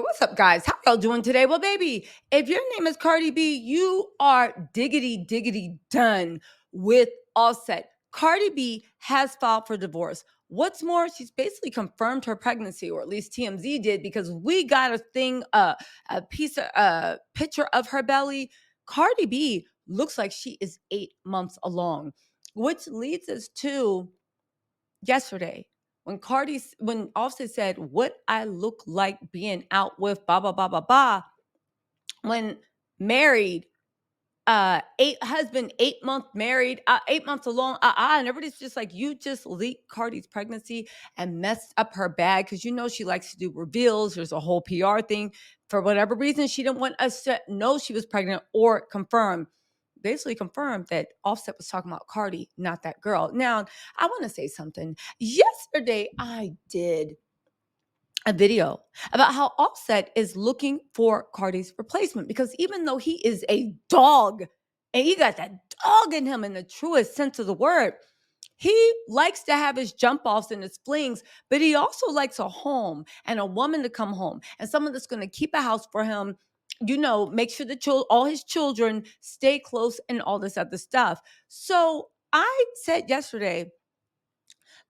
What's up, guys? How y'all doing today? Well, baby, if your name is Cardi B, you are diggity done with Offset. Cardi B has filed for divorce. What's more, she's basically confirmed her pregnancy, or at least TMZ did, because we got a picture of her belly. Cardi B looks like she is 8 months along, which leads us to yesterday when Offset said what I look like being out with blah blah blah blah blah when married, eight husband, 8 month married, 8 months along, and everybody's just like, you just leaked Cardi's pregnancy and messed up her bag because she likes to do reveals. There's a whole PR thing. For whatever reason, she didn't want us to know she was pregnant or confirm. Basically confirmed that Offset was talking about Cardi, not that girl. Now, I want to say something. Yesterday, I did a video about how Offset is looking for Cardi's replacement because even though he is a dog and he got that dog in him in the truest sense of the word, he likes to have his jump offs and his flings, but he also likes a home and a woman to come home and someone that's going to keep a house for him, make sure that all his children stay close and all this other stuff. So I said yesterday,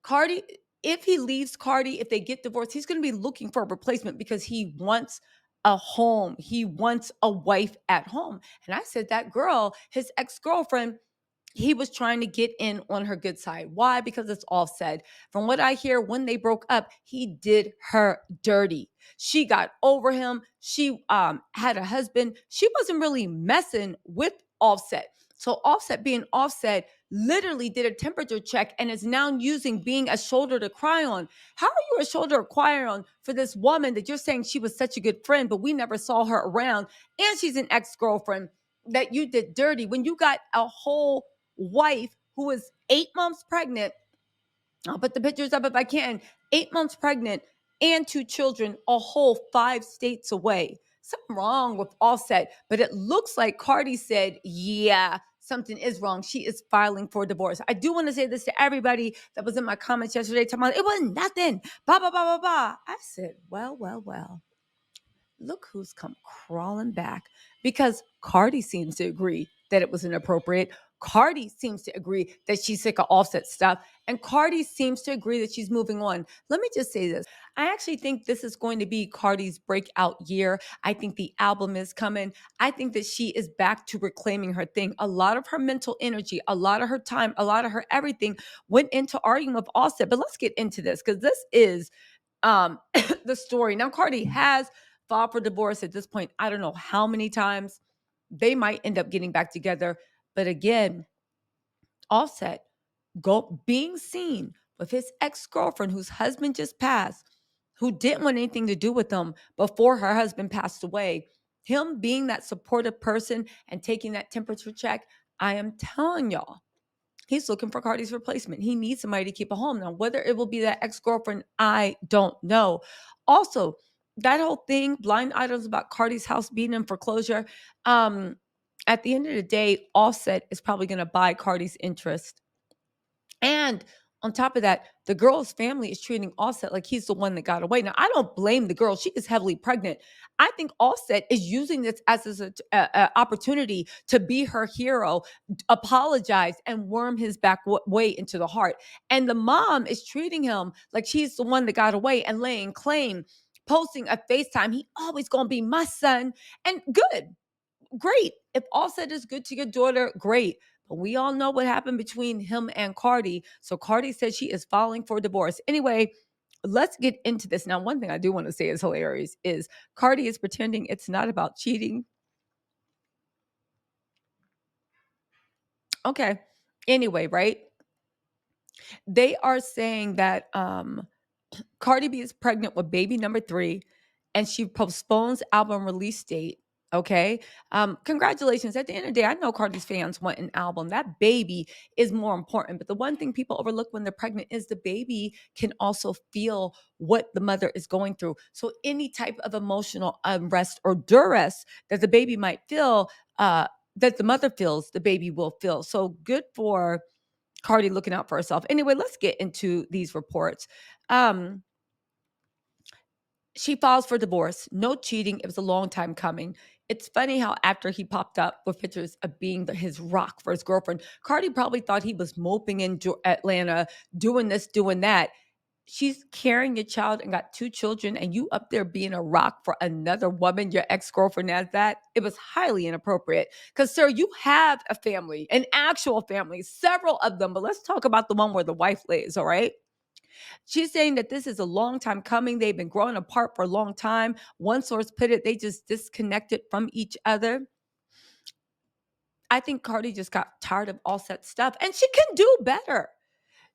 Cardi, if he leaves Cardi, if they get divorced, he's going to be looking for a replacement because he wants a home. He wants a wife at home. And I said that girl, his ex-girlfriend, he was trying to get in on her good side. Why? Because it's Offset. From what I hear, when they broke up, he did her dirty. She got over him. She had a husband. She wasn't really messing with Offset. So Offset being Offset literally did a temperature check and is now using being a shoulder to cry on. How are you a shoulder to cry on for this woman that you're saying she was such a good friend, but we never saw her around, and she's an ex-girlfriend that you did dirty when you got a whole wife who is 8 months pregnant? I'll put the pictures up if I can. 8 months pregnant and two children, a whole 5 states away. Something wrong with Offset, but it looks like Cardi said, yeah, something is wrong. She is filing for divorce. I do want to say this to everybody that was in my comments yesterday talking about it wasn't nothing, blah, blah, blah, blah, blah. I said, well. Look who's come crawling back, because Cardi seems to agree that it was inappropriate. Cardi seems to agree that she's sick of Offset stuff. And Cardi seems to agree that she's moving on. Let me just say this. I actually think this is going to be Cardi's breakout year. I think the album is coming. I think that she is back to reclaiming her thing. A lot of her mental energy, a lot of her time, a lot of her everything went into arguing with Offset. But let's get into this because this is the story. Now, Cardi has filed for divorce at this point. I don't know how many times. They might end up getting back together. But again, Offset being seen with his ex-girlfriend whose husband just passed, who didn't want anything to do with him before her husband passed away. Him being that supportive person and taking that temperature check, I am telling y'all, he's looking for Cardi's replacement. He needs somebody to keep a home. Now, whether it will be that ex-girlfriend, I don't know. Also, that whole thing, blind items about Cardi's house being in foreclosure. At the end of the day, Offset is probably going to buy Cardi's interest. And on top of that, the girl's family is treating Offset like he's the one that got away. Now, I don't blame the girl. She is heavily pregnant. I think Offset is using this as an opportunity to be her hero, apologize, and worm his back way into the heart. And the mom is treating him like she's the one that got away and laying claim, posting a FaceTime. He always going to be my son. And good. Great. If Offset is good to your daughter, great. But we all know what happened between him and Cardi. So Cardi said she is filing for divorce. Anyway, let's get into this. Now, one thing I do want to say is hilarious is Cardi is pretending it's not about cheating. Okay. Anyway, right? They are saying that Cardi B is pregnant with baby number 3 and she postpones album release date. Okay. Congratulations. At the end of the day, I know Cardi's fans want an album. That baby is more important. But the one thing people overlook when they're pregnant is the baby can also feel what the mother is going through. So any type of emotional unrest or duress that the baby might feel, that the mother feels, the baby will feel. So good for Cardi looking out for herself. Anyway, let's get into these reports. She files for divorce. No cheating. It was a long time coming. It's funny how after he popped up with pictures of being his rock for his girlfriend, Cardi probably thought he was moping in Atlanta, doing this, doing that. She's carrying a child and got 2 children, and you up there being a rock for another woman, your ex-girlfriend has that. It was highly inappropriate. Because, sir, you have a family, an actual family, several of them. But let's talk about the one where the wife lays, all right? She's saying that this is a long time coming. They've been growing apart for a long time. One source put it, they just disconnected from each other. I think Cardi just got tired of Offset stuff, and she can do better.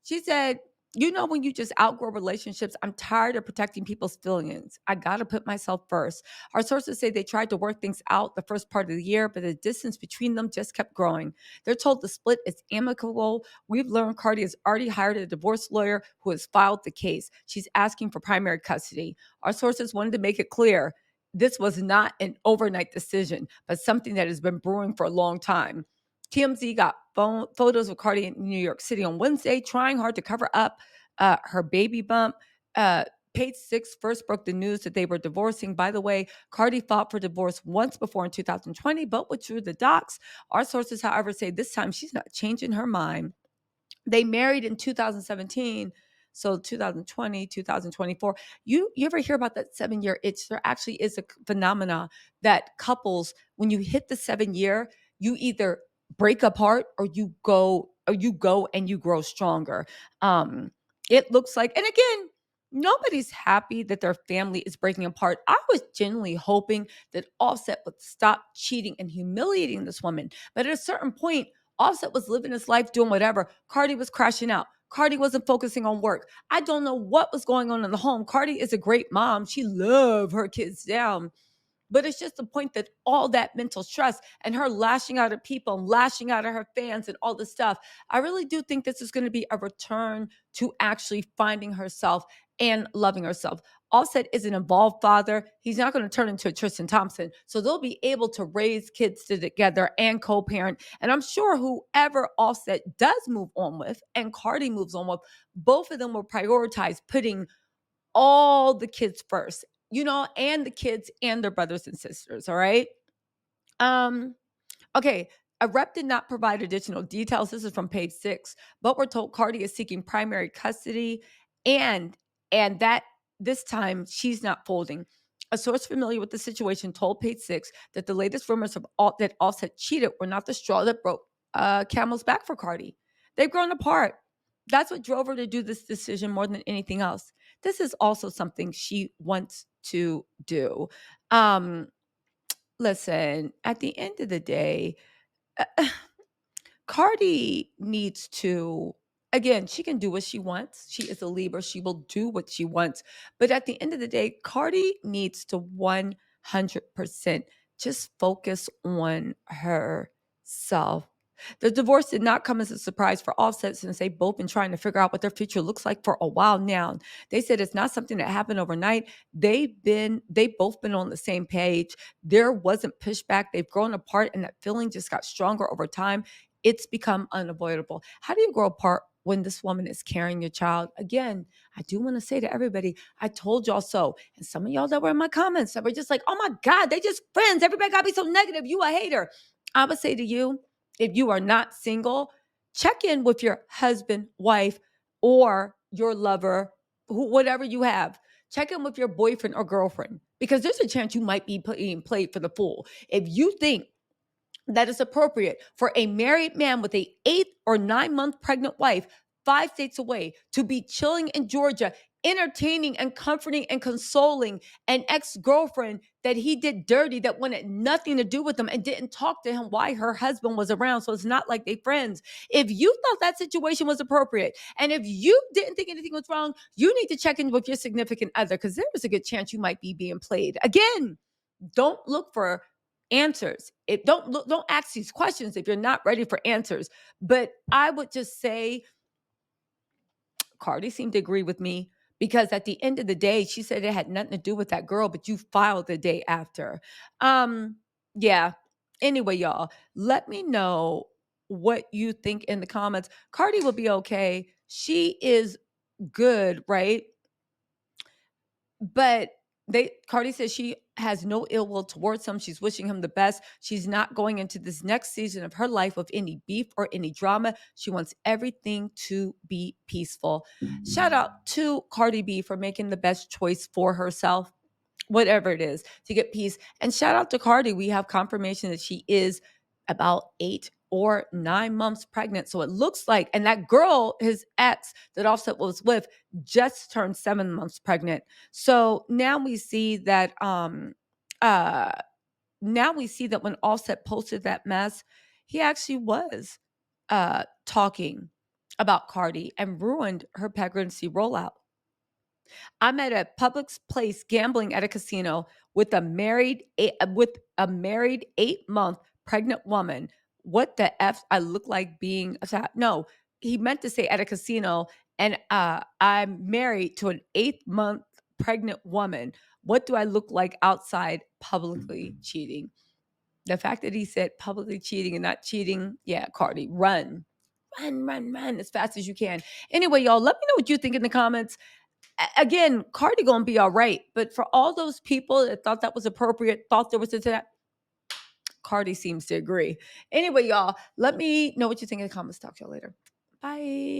She said, you know, when you just outgrow relationships, I'm tired of protecting people's feelings. I got to put myself first. Our sources say they tried to work things out the first part of the year, but the distance between them just kept growing. They're told the split is amicable. We've learned Cardi has already hired a divorce lawyer who has filed the case. She's asking for primary custody. Our sources wanted to make it clear this was not an overnight decision, but something that has been brewing for a long time. TMZ got photos of Cardi in New York City on Wednesday, trying hard to cover up her baby bump. Page Six first broke the news that they were divorcing. By the way, Cardi fought for divorce once before in 2020, but withdrew the docs. Our sources, however, say this time she's not changing her mind. They married in 2017. So 2020, 2024. You ever hear about that 7-year itch? There actually is a phenomena that couples, when you hit the 7 year, you either break apart or you go and you grow stronger. It looks like, and again, nobody's happy that their family is breaking apart. I was genuinely hoping that Offset would stop cheating and humiliating this woman. But at a certain point, Offset was living his life doing whatever. Cardi was crashing out. Cardi wasn't focusing on work. I don't know what was going on in the home. Cardi is a great mom. She loved her kids down. But it's just the point that all that mental stress and her lashing out at people and lashing out at her fans and all this stuff, I really do think this is going to be a return to actually finding herself and loving herself. Offset is an involved father. He's not going to turn into a Tristan Thompson. So they'll be able to raise kids together and co parent. And I'm sure whoever Offset does move on with and Cardi moves on with, both of them will prioritize putting all the kids first, and the kids and their brothers and sisters. All right. Um, okay. A rep did not provide additional details. This is from page 6, but we're told Cardi is seeking primary custody and that this time she's not folding. A source familiar with the situation told page 6 that the latest rumors of that Offset cheated were not the straw that broke camel's back for Cardi. They've grown apart. That's what drove her to do this decision more than anything else. This is also something she wants to do. Um, Listen, at the end of the day, uh, Cardi needs to, again, she can do what she wants. She is a Libra. She will do what she wants. But at the end of the day, Cardi needs to 100% just focus on herself. The divorce did not come as a surprise for Offset since they've both been trying to figure out what their future looks like for a while now. They said it's not something that happened overnight. They've both been on the same page. There wasn't pushback. They've grown apart, and that feeling just got stronger over time. It's become unavoidable. How do you grow apart when this woman is carrying your child? Again, I do want to say to everybody, I told y'all so. And some of y'all that were in my comments that were just like, oh my God, they just friends. Everybody got to be so negative. You a hater. I would say to you, if you are not single, check in with your husband, wife, or your lover, whatever you have. Check in with your boyfriend or girlfriend because there's a chance you might be being played for the fool. If you think that is appropriate for a married man with a 8 or 9 month pregnant wife 5 states away to be chilling in Georgia, entertaining and comforting and consoling an ex-girlfriend that he did dirty, that wanted nothing to do with him and didn't talk to him while her husband was around. So it's not like they friends. If you thought that situation was appropriate and if you didn't think anything was wrong, you need to check in with your significant other because there is a good chance you might be being played. Again, don't look for answers. Don't ask these questions if you're not ready for answers. But I would just say Cardi seemed to agree with me because at the end of the day, she said it had nothing to do with that girl, but you filed the day after. Yeah. Anyway, y'all, let me know what you think in the comments. Cardi will be okay. She is good, right? But Cardi says she has no ill will towards him. She's wishing him the best. She's not going into this next season of her life with any beef or any drama. She wants everything to be peaceful. Shout out to Cardi B for making the best choice for herself, whatever it is, to get peace. And shout out to Cardi. We have confirmation that she is about 8 or 9 months pregnant. So it looks like, and that girl, his ex that Offset was with, just turned 7 months pregnant. So now we see that uh when Offset posted that mess, he actually was talking about Cardi and ruined her pregnancy rollout. I'm at a public place gambling at a casino with a married 8-month pregnant woman. What the f? I look like being no. He meant to say at a casino, and I'm married to an 8-month pregnant woman. What do I look like outside publicly cheating? The fact that he said publicly cheating and not cheating, yeah, Cardi, run. Run as fast as you can. Anyway, y'all, let me know what you think in the comments. Again, Cardi gonna be all right. But for all those people that thought that was appropriate, thought there was that, Cardi seems to agree. Anyway, y'all, let me know what you think in the comments. Talk to y'all later. Bye.